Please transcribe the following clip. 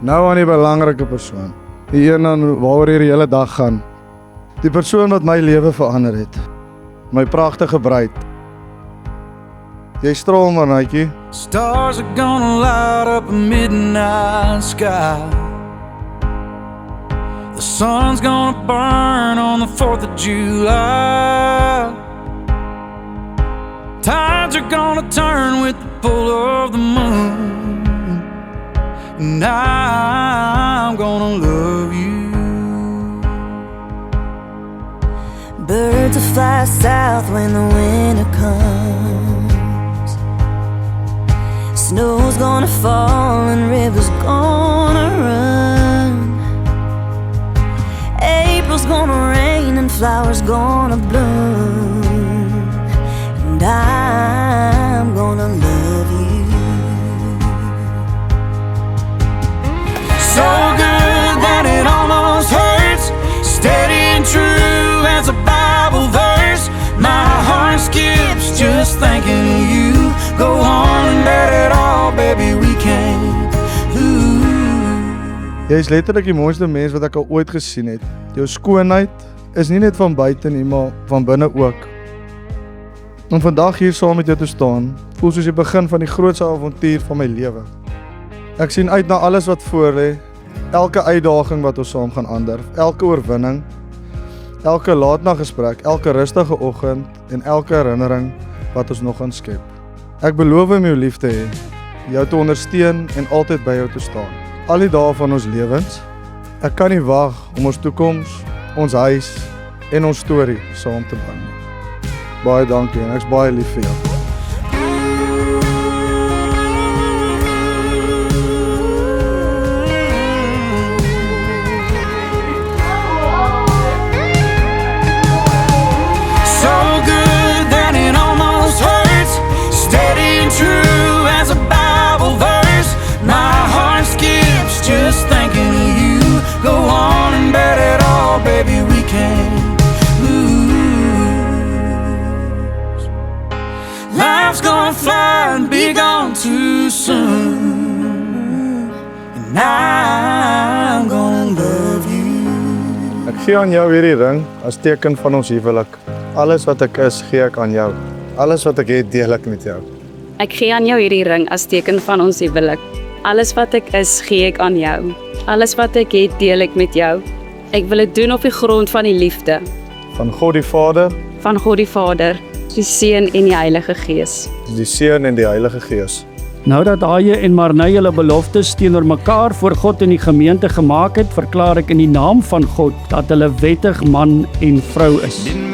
Nou aan die belangrike persoon. Die een aan waaroor hier die hele dag gaan. Die persoon wat my lewe verander het. My pragtige bruid. Jy straal maar, Naitjie. Stars are gonna light up a midnight sky. The sun's gonna burn on the 4th of July. Tides are gonna turn with the pull of the moon. And I'm gonna love you. Birds will fly south when the winter comes. Snow's gonna fall and rivers gonna run. April's gonna rain and flowers gonna bloom. And I'm gonna love you. So good that it almost hurts. Steady and true as a Bible verse. My heart skips just thinking of you. Go on and bet it all, baby, we can't lose. Jy is letterlik die mooiste mens wat ek al ooit gesien het. Jou skoonheid is nie net van buite nie, maar van binne ook. Om vandag hier saam met jou te staan, voel soos die begin van die grootste avontuur van my lewe. Ek sien uit na alles wat voor lê, elke uitdaging wat ons saam gaan aandurf, elke oorwinning, elke laatnaggesprek, elke rustige oggend en elke herinnering wat ons nog gaan skep. Ek beloof om jou lief te hê, jou te ondersteun en altyd by jou te staan. Al die dae van ons lewens. Ek kan nie wag om ons toekoms, ons huis en ons storie saam te bou. Baie dankie en ek's baie lief vir jou. So good that it almost hurts. Steady and true as a Bible verse. My heart skips just thinking of you. Go on and bet it all, baby, we can't lose. Life's gonna fly and be gone too soon. And I'm gonna love you. Ek gee aan jou hierdie ring as teken van ons huwelik. Alles wat ek is, gee ek aan jou. Alles wat ek het, deel ek met jou. Ek gee aan jou hierdie ring as teken van ons huwelik. Alles wat ek is, gee ek aan jou. Alles wat ek het, deel ek met jou. Ek wil dit doen op die grond van die liefde. Van God die Vader, Van God die Vader, die Seun en die Heilige Gees. die Seun en die Heilige Gees. Nou dat Haie en Marnay hulle beloftes teenoor mekaar voor God en die gemeente gemaak het, verklaar ek in die naam van God dat hulle wettig man en vrou is. Didn't